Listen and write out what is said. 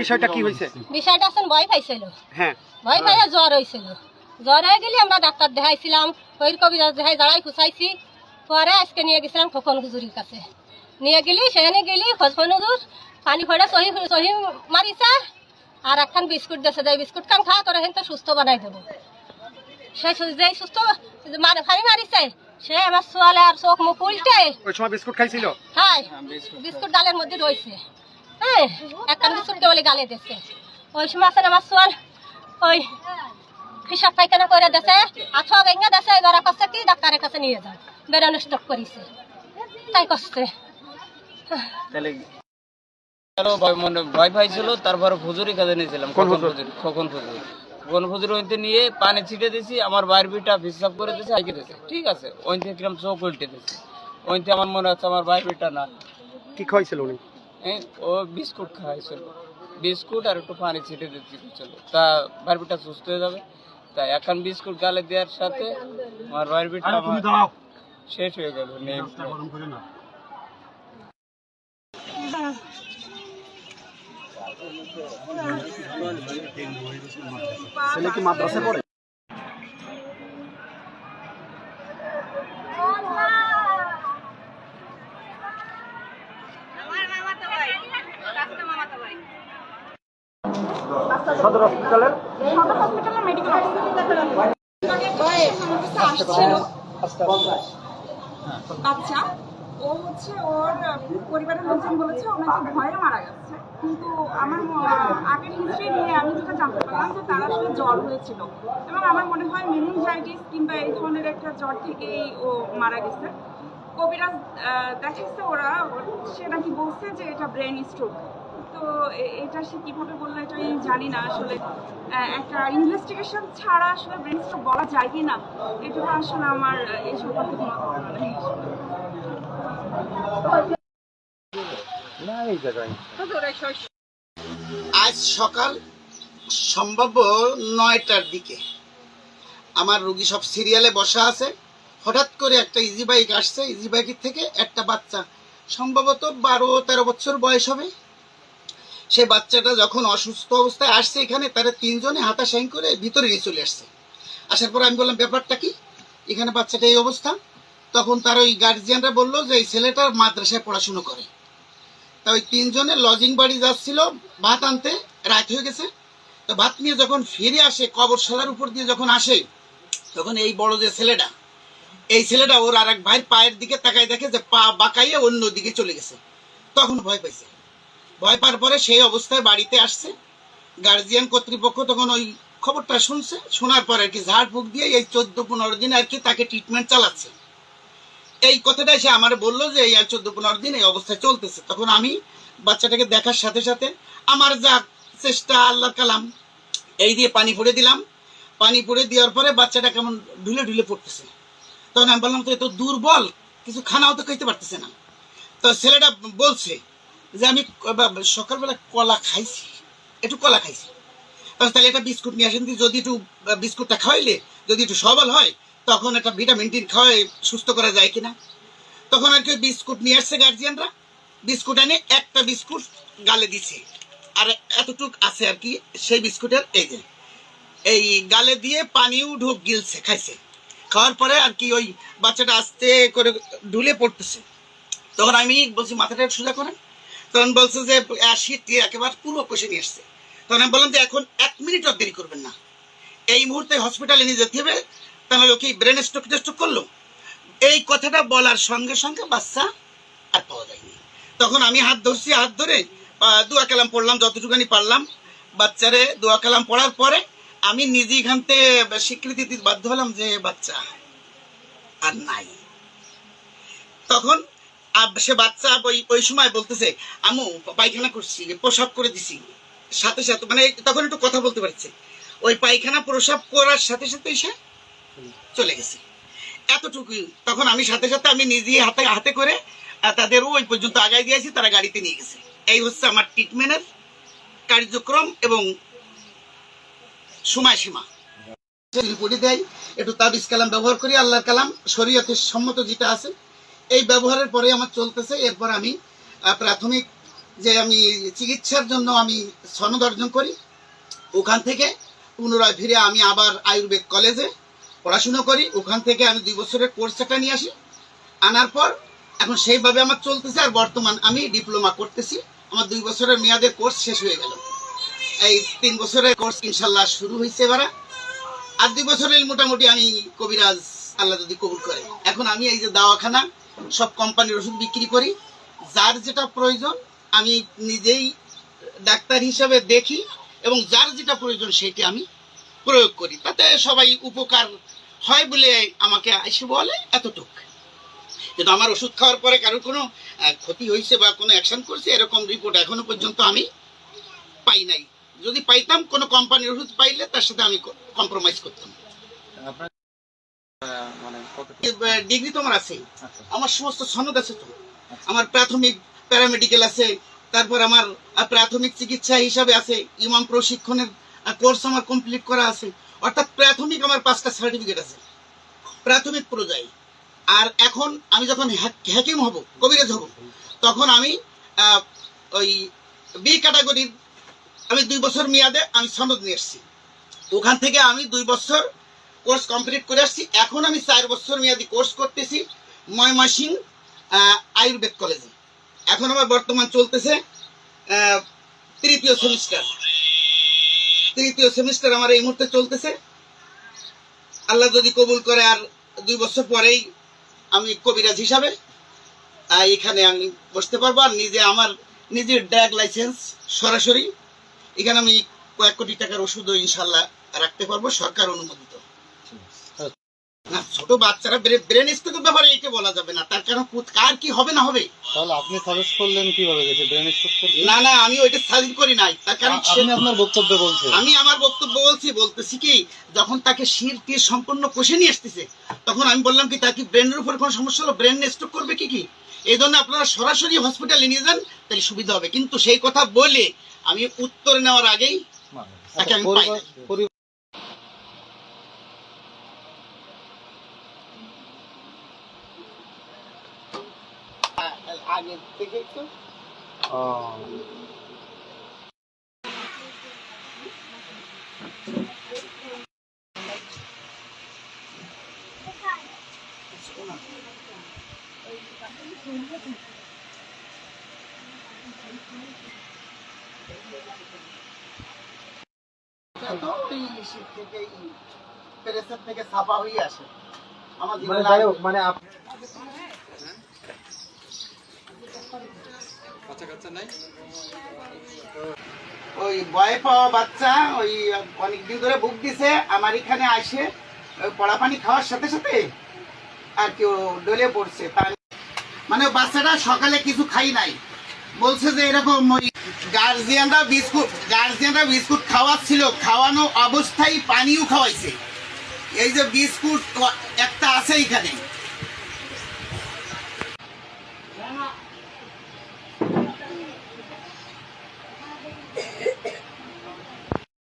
বিষয়টা কি হয়েছে? বিষয়টা আসলে ভয় পাইছিল। হ্যাঁ, ভয় পাইয়া জ্বর হয়েছিল। জ্বর হয়ে গেলে আমরা ডাক্তার দেখাইছিলাম, ফরিদ কবিরাজ দেখাই দাঁড়াই খুঁচাইছি। পরে আজকে নিয়ে গেছিলাম খোকন হুজুরের কাছে। নিয়ে গেলি সেখানে গেলি খোকন হুজুর পানি ফোড়া সহি সহি মারিছে আর একখান বিস্কুট দিয়েছে, যে বিস্কুট খান খা করে তো সুস্থ বানাই দেবো। সে যে সুস্থ ফানি মারিছে সে আমার সোয়ালে আর চোখ মুখ উল্টে ওই সময় বিস্কুট খাইছিল? হ্যাঁ, বিস্কুট গালের মধ্যে রয়েছে। হ্যাঁ, একখান বিস্কুট কেবল গালে দিচ্ছে। ওই সময় আছে আমার সোয়াল ওই হিসাব পায়খানা করে দিয়েছে, আঠা ভেঙে দিয়েছে। এবার কাছে কি ডাক্তারের কাছে নিয়ে যান, বেরোনো স্টক করেছে তাই করছে। ভয় পাইছিল, তারপরে হুজুরি কাজে নিয়েছিলাম। খোকন হুজুর ওইতে নিয়ে পানি ছিটে দিয়েছি, আমার বাইরবিটা হিসাব করে দিয়েছে, আইকে দিয়েছে। ঠিক আছে, ওই থেকে কিরম চোখ উল্টে দিয়েছে। ওইতে আমার মনে হচ্ছে আমার বাইরবিটা না। কি খাইছিল উনি? ও বিস্কুট খাওয়াইছিল, বিস্কুট আর একটু পানি ছিটে দিচ্ছি চলো, তা বাইরবিটা সুস্থ হয়ে যাবে। তাই এখন বিস্কুট গালে দেওয়ার সাথে আমার বাইরবিটা শেষ হয়ে গেল। ছেলে কি মাদ্রাসা পড়ে? সদর হসপিটালের মেডিকেল বাচ্চা, ও হচ্ছে ওর পরিবারের লোকজন বলেছে ও নাকি ভয়ে মারা গেছে। কিন্তু আমার আগের হিস্ট্রি নিয়ে আমি যেটা জানতে পারলাম যে তার আসলে জ্বর হয়েছিল এবং আমার মনে হয় মেনিনজাইটিস কিংবা এই ধরনের একটা জ্বর থেকেই ও মারা গেছে। কবিরাজ দেখাচ্ছে ওরা, সে নাকি বলছে যে এটা ব্রেন স্ট্রোক। তো এটা সে কীভাবে বললো এটা আমি জানি না। আসলে একটা ইনভেস্টিগেশন ছাড়া আসলে ব্রেন স্ট্রোক বলা যায় কি না এটা আসলে আমার এই সম্পর্কে কোনো ধারণা নেই। আজ সকাল সম্ভাব্য 9টার দিকে আমার রোগী সব সিরিয়ালে বসা আছে। হঠাৎ করে একটা ইজি বাইক আসছে, ইজি বাইকের থেকে একটা বাচ্চা সম্ভবত 12-13 বছর বয়স হবে। সে বাচ্চাটা যখন অসুস্থ অবস্থায় আসছে এখানে, তারা 3 জনে হাতাশাইন করে ভিতরে নিয়ে চলে আসছে। আসার পর আমি বললাম ব্যাপারটা কি, এখানে বাচ্চাটা এই অবস্থা। তখন তার ওই গার্জিয়ানরা বললো যে এই ছেলেটার মাদ্রাসায় পড়াশুনো করে। তা ওই 3 জনে লজিং বাড়ি যাচ্ছিল ভাত আনতে, রাত হয়ে গেছে। তো ভাত নিয়ে যখন ফিরে আসে কবরশালার উপর দিয়ে যখন আসে, তখন এই বড় যে ছেলেটা, এই ছেলেটা ওর আর এক ভাইয়ের পায়ের দিকে তাকায় দেখে যে পা বাঁকাইয়ে অন্য দিকে চলে গেছে। তখন ভয় পাইছে। ভয় পাওয়ার পরে সেই অবস্থায় বাড়িতে আসছে। গার্জিয়ান কর্তৃপক্ষ তখন ওই খবরটা শুনছে, শোনার পর আর কি ঝাড়ফুঁক দিয়ে এই 14-15 দিন আর কি তাকে ট্রিটমেন্ট চালাচ্ছে। এই কথাটাই সে আমার বললো যে এই 14-15 দিন এই অবস্থায় চলতেছে। তখন আমি বাচ্চাটাকে দেখার সাথে সাথে আমার যা চেষ্টা, আল্লাহর কালাম, এই দিয়ে পানি পড়ে দিলাম। পানি পড়ে দেওয়ার পরে বাচ্চাটা কেমন ঢুলে ঢুলে পড়তেছে। তখন আমি বললাম তো এত দুর্বল, কিছু খানাও তো খাইতে পারতেছে না। তো ছেলেটা বলছে যে আমি সকালবেলা কলা খাইছি, একটু কলা খাইছি। তাহলে একটা বিস্কুট নিয়ে আসেন, যদি একটু বিস্কুটটা খাওয়াইলে যদি একটু সবল হয় তখন একটা ভিটামিন টি খাওয়াই সুস্থ করা যায় কিনা। তখন আর কি বিস্কুট নিয়ে আসছে গার্জিয়ানরা। বিস্কুট এনে একটা বিস্কুট গালে দিছে, আর এতটুক আছে আর কি সেই বিস্কুটের এই গালে দিয়ে পানিও ঢোক গিলছে, খাইছে। খাওয়ার পরে আর কি ওই বাচ্চাটা আস্তে করে ঢুলে পড়তেছে। তখন আমি বলছি মাথাটা সোজা করেন। তখন বলছে যে শীত একেবারে পুরো কষে নিয়ে আসছে। তখন আমি বললাম যে এখন 1 মিনিটও দেরি করবেন না, এই মুহূর্তে হসপিটালে নিয়ে যেতে হবে, তাহলে ওকে ব্রেন স্ট্রোক টেস্ট্রোক করলো। এই কথাটা বলার সঙ্গে সঙ্গে বাচ্চা আর পাওয়া যায়নি। তখন আমি হাত ধরছি, হাত ধরে দোয়া কালাম পড়লাম যতটুকুনি পারলাম। বাচ্চারে দোয়া কালাম পড়ার পরে আমি নিজে এখান থেকে স্বীকৃতি দিতে বাধ্য হলাম যে বাচ্চা আর নাই। তখন সে বাচ্চা ওই সময় বলতেছে আমু পায়খানা করছি, প্রসাব করে দিছি, সাথে সাথে মানে তখন একটু কথা বলতে পারছে। ওই পায়খানা প্রসাব করার সাথে সাথে সে চলে গেছে, এতটুকুই। তখন আমি সাথে সাথে আমি নিজে হাতে হাতে করে তাদের ওই পর্যন্ত আগায় দিয়েছি, তারা গাড়িতে নিয়ে গেছে। এই হচ্ছে আমার ট্রিটমেন্টের কার্যক্রম এবং সময়সীমা। পড়ে দেয় একটু তাবিজ কালাম ব্যবহার করি, আল্লাহর কালাম শরীয়তের সম্মত যেটা আছে এই ব্যবহারের পরে আমার চলতেছে। এরপর আমি প্রাথমিক যে আমি চিকিৎসার জন্য আমি সনদ অর্জন করি। ওখান থেকে পুনরায় ফিরে আমি আবার আয়ুর্বেদ কলেজে পড়াশুনো করি। ওখান থেকে আমি 2 বছরের কোর্সটা নিয়ে আসি। আনার পর এখন সেইভাবে আমার চলতেছে। আর বর্তমান আমি ডিপ্লোমা করতেছি। আমার 2 বছরের মেয়াদের কোর্স শেষ হয়ে গেল। এই 3 বছরের কোর্স ইনশাল্লাহ শুরু হয়েছে এবার। আর 2 বছরের মোটামুটি আমি কবিরাজ, আল্লাহ যদি কবুল করে। এখন আমি এই যে দাওয়াখানা সব কোম্পানির ওষুধ বিক্রি করি। যার যেটা প্রয়োজন আমি নিজেই ডাক্তার হিসাবে দেখি এবং যার যেটা প্রয়োজন সেটি আমি প্রয়োগ করি। তাতে সবাই উপকার হয় বলে আমাকে এসে বলে, এতটুক। কিন্তু আমার ওষুধ খাওয়ার পরে কারোর কোনো ক্ষতি হয়েছে বা কোনো অ্যাকশন করছে এরকম রিপোর্ট এখনো পর্যন্ত আমি পাই নাই। যদি পাইতাম কোনো কোম্পানির ওষুধ পাইলে তার সাথে আমি কম্প্রোমাইজ করতাম। ডিগ্রি তো আমার আছে, আমার সমস্ত সনদ আছে তো। আমার প্রাথমিক প্যারামেডিক্যাল আছে, তারপর আমার প্রাথমিক চিকিৎসা হিসাবে আছে, ইমাম প্রশিক্ষণের কোর্স আমার কমপ্লিট করা আছে। অর্থাৎ প্রাথমিক আমার 5টা সার্টিফিকেট আছে প্রাথমিক পর্যায়ে। আর এখন আমি যখন হাকিম হব, কবিরাজ হব, তখন আমি ওই বি ক্যাটাগরির আমি 2 বছর মেয়াদে আমি সনদ নিয়ে এসেছি। ওখান থেকে আমি 2 বছর কোর্স কমপ্লিট করে আসছি। এখন আমি 4 বছর মেয়াদি কোর্স করতেছি ময়মনসিংহ আয়ুর্বেদ কলেজে। এখন আমার বর্তমান চলতেছে 3য় সেমিস্টার। 3য় সেমিস্টার আমার এই মুহূর্তে চলতেছে। আল্লাহ যদি কবুল করে আর 2 বছর পরেই আমি কবিরাজ হিসাবে এখানে আমি বসতে পারবো। আর আমার নিজের ড্রাগ লাইসেন্স সরাসরি এখানে আমি কয়েক কোটি টাকার ওষুধও ইনশাল্লাহ রাখতে পারবো, সরকার অনুমোদিত। না, ছোট বাচ্চারা ব্রেন স্ট্রোকের ব্যাপারে এটা বলা যাবে না, তার কারণ কার কি হবে না হবে। তাহলে আপনি সাজেস্ট করলেন কিভাবে গেছে ব্রেন স্ট্রোক করতে? না না, আমি ওইটা সাজেস্ট করি নাই। তার কারণ আপনি আপনার বক্তব্য বলছেন। আমি আমার বক্তব্য বলতেছি কি, যখন তাকে শির তীর সম্পূর্ণ কষে নিয়ে আসতেছে তখন আমি বললাম কি তার কি ব্রেনের উপর কোনো সমস্যা হলো, ব্রেন স্ট্রোক করবে কি এই জন্য আপনারা সরাসরি হসপিটালে নিয়ে যান, তাহলে সুবিধা হবে। কিন্তু সেই কথা বলে আমি উত্তর নেওয়ার আগেই তাকে আমি পাই। আগে থেকে একটু থেকে ছাপা হয়ে আসে আমার মানে ওই ভয় পাওয়া বাচ্চা ওই অনেকদিন ধরে বুক দিছে আমার এখানে আসে, পড়া পানি খাওয়ার সাথে সাথে আর কেউ ডলে পড়ছে। মানে বাচ্চাটা সকালে কিছু খাই নাই, বলছে যে এরকম ওই গার্জিয়ানরা বিস্কুট খাওয়াচ্ছিল, খাওয়ানো অবস্থায় পানিও খাওয়াইছে। এই যে বিস্কুট একটা আছে এখানে,